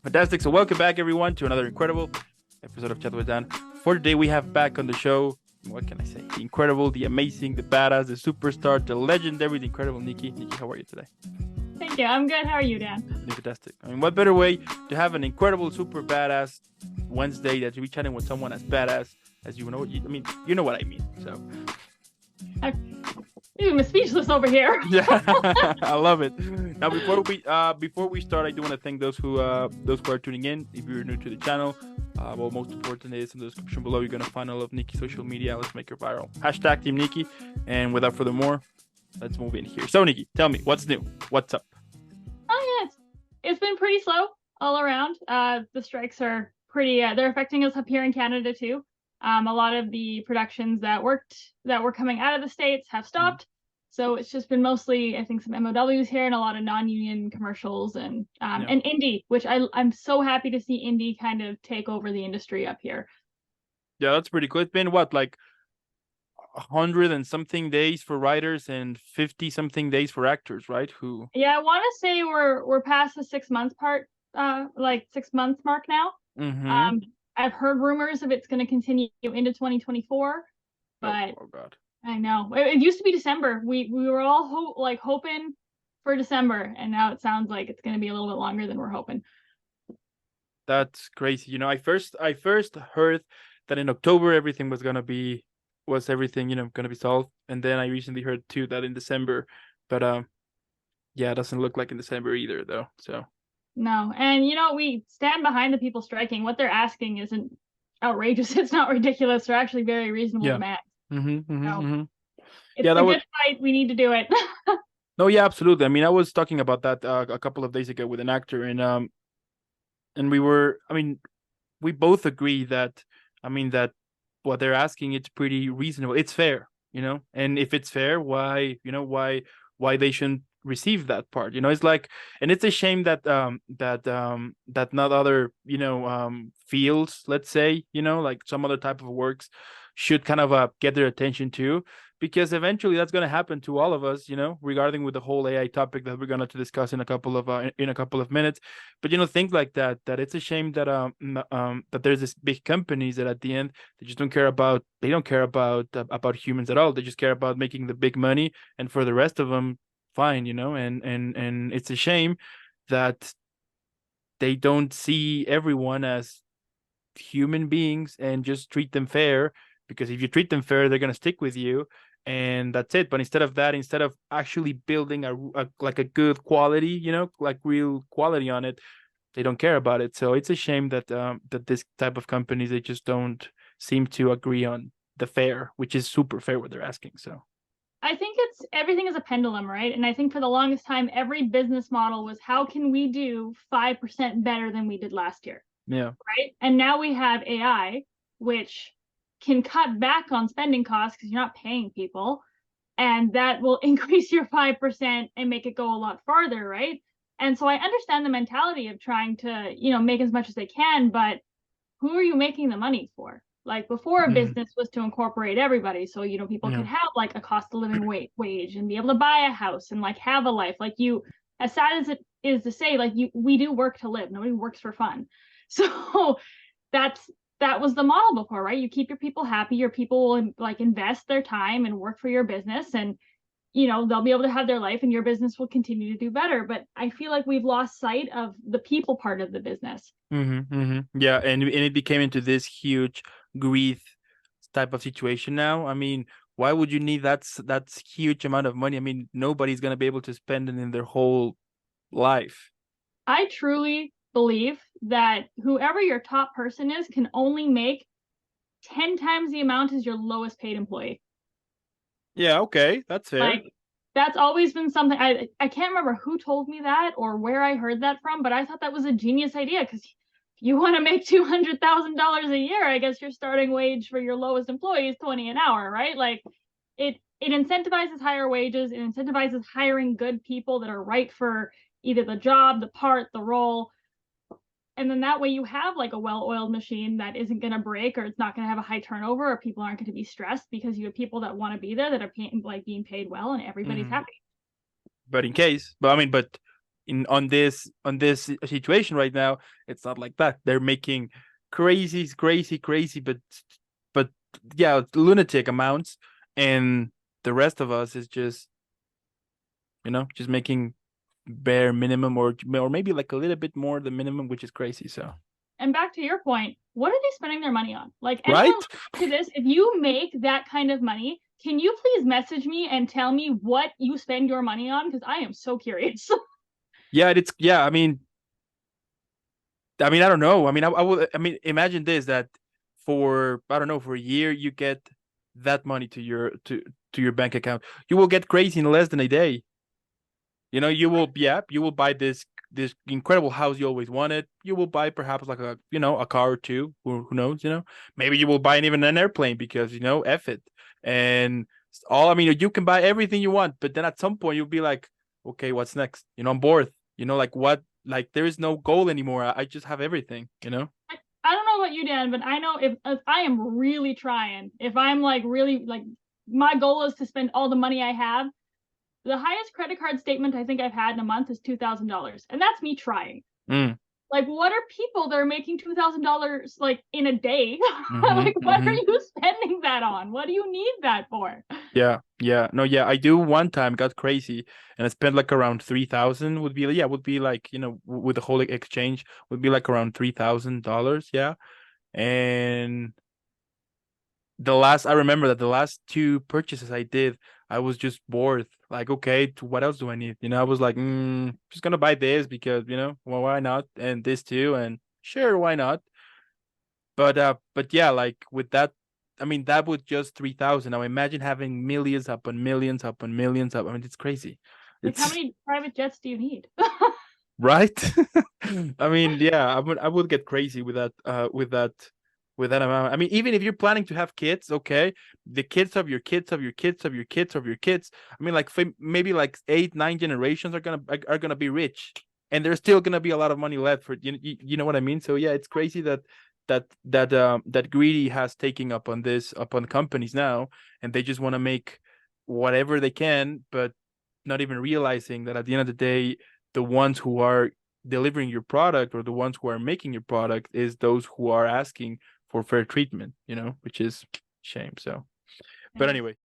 Fantastic. So welcome back, everyone, to another incredible episode of Chat with Dan. For today, we have back on the show, what can I say? The incredible, the amazing, the badass, the superstar, the legendary, the incredible Nikki. Nikki, how are you today? Thank you. I'm good. How are you, Dan? Fantastic. I mean, what better way to have an incredible, super badass Wednesday that you be chatting with someone as badass as you know? You know what I mean. So I'm speechless over here. Yeah, I love it. Now, before we start, I do want to thank those who are tuning in. If you're new to the channel, well, most important is in the description below. You're gonna find all of Nikki's social media. Let's make her viral. Hashtag Team Nikki. And without further more, let's move in here. So, Nikki, tell me what's new. What's up? Oh yeah, it's been pretty slow all around. The strikes are pretty. They're affecting us up here in Canada too. A lot of the productions that were coming out of the States have stopped. So it's just been mostly, I think, some MOWs here and a lot of non-union commercials and indie, which I'm so happy to see indie kind of take over the industry up here. Yeah, that's pretty cool. It's been what, like 100 and something days for writers and 50 something days for actors, right? Yeah, I want to say we're past the 6 month part, like 6 month mark now. Mm-hmm. I've heard rumors of it's going to continue into 2024, but oh God. I know it used to be December. We were all hoping for December, and now it sounds like it's going to be a little bit longer than we're hoping. That's crazy. You know, I first heard that in October everything was gonna be solved, and then I recently heard too that in December, but yeah, it doesn't look like in December either though. So no, and we stand behind the people striking. What they're asking isn't outrageous. It's not ridiculous. They're actually very reasonable demands. It's a good fight. We need to do it. No, yeah, absolutely. I mean, I was talking about that a couple of days ago with an actor, and we both agree that, that what they're asking, it's pretty reasonable. It's fair, and if it's fair, why they shouldn't receive that part, it's like, and it's a shame that that not other fields, let's say, like some other type of works should kind of get their attention too, because eventually that's going to happen to all of us, regarding with the whole AI topic that we're going to discuss in a couple of minutes. But think like that it's a shame that that there's this big companies that at the end they don't care about humans at all. They just care about making the big money, and for the rest of them, fine, and it's a shame that they don't see everyone as human beings and just treat them fair, because if you treat them fair, they're going to stick with you, and that's it. But instead of that, instead of actually building a good quality, like real quality on it, they don't care about it. So it's a shame that that this type of companies, they just don't seem to agree on the fair, which is super fair what they're asking. So I think everything is a pendulum, right? And I think for the longest time, every business model was, how can we do 5% better than we did last year? Yeah. Right. And now we have AI, which can cut back on spending costs because you're not paying people, and that will increase your 5% and make it go a lot farther, right? And so I understand the mentality of trying to, make as much as they can, but who are you making the money for? Like before, a business was to incorporate everybody, so people could have like a cost of living wage and be able to buy a house and like have a life. Like as sad as it is to say, like we do work to live. Nobody works for fun. So that was the model before, right? You keep your people happy. Your people will like invest their time and work for your business, and they'll be able to have their life, and your business will continue to do better. But I feel like we've lost sight of the people part of the business. Yeah, and it became into this huge greed type of situation now. I mean, why would you need that's huge amount of money? I mean, nobody's gonna be able to spend it in their whole life. I truly believe that whoever your top person is can only make 10 times the amount as your lowest paid employee. Yeah, okay, that's fair. Like, that's always been something. I can't remember who told me that or where I heard that from, but I thought that was a genius idea, because you want to make $200,000 a year, I guess your starting wage for your lowest employee is $20 an hour, right? Like it incentivizes higher wages. It incentivizes hiring good people that are right for either the job, the part, the role. And then that way you have like a well-oiled machine that isn't going to break, or it's not going to have a high turnover, or people aren't going to be stressed, because you have people that want to be there, that are being paid well, and everybody's happy. But in on this situation right now, it's not like that. They're making crazy, but yeah, lunatic amounts, and the rest of us is just just making bare minimum, or maybe like a little bit more the minimum, which is crazy. So And back to your point, what are they spending their money on? Like anyone right. to this, if you make that kind of money, can you please message me and tell me what you spend your money on? Because I am so curious. Yeah, it's yeah. I mean, I don't know. I mean, I would. I mean, imagine this, that for I don't know, for a year you get that money to your bank account. You will get crazy in less than a day. You will buy this incredible house you always wanted. You will buy perhaps like a car or two. Who knows? Maybe you will buy even an airplane because F it. And all I mean, you can buy everything you want, but then at some point you'll be like, okay, what's next? I'm bored. Like what? Like there is no goal anymore. I just have everything. I don't know about you, Dan, but I know if I am really trying, if I'm like really like my goal is to spend all the money I have, the highest credit card statement I think I've had in a month is $2,000. And that's me trying. Mm. Like, what are people that are making $2,000 like in a day? Mm-hmm, Like, what are mm-hmm. you spending that on? What do you need that for? Yeah. No, yeah. I do one time got crazy and I spent like around 3,000 would be like, with the whole exchange would be like around $3,000. Yeah. And I remember that the last two purchases I did, I was just bored. Like, okay, what else do I need? I was like, just gonna buy this because, well, why not? And this too. And sure, why not? But yeah, like with that, I mean that was just 3,000. Now imagine having millions upon millions upon millions up. I mean, it's crazy. Like, how It's many private jets do you need? right. I mean, yeah, I would get crazy with that amount. I mean, even if you're planning to have kids, okay, the kids of your kids of your kids of your kids of your kids. I mean, like maybe like 8, 9 generations are gonna be rich, and there's still gonna be a lot of money left for you know what I mean. So yeah, it's crazy that greedy has taken up on this upon companies now, and they just want to make whatever they can, but not even realizing that at the end of the day, the ones who are delivering your product or the ones who are making your product is those who are asking for fair treatment, which is shame. So, but Yeah. anyway,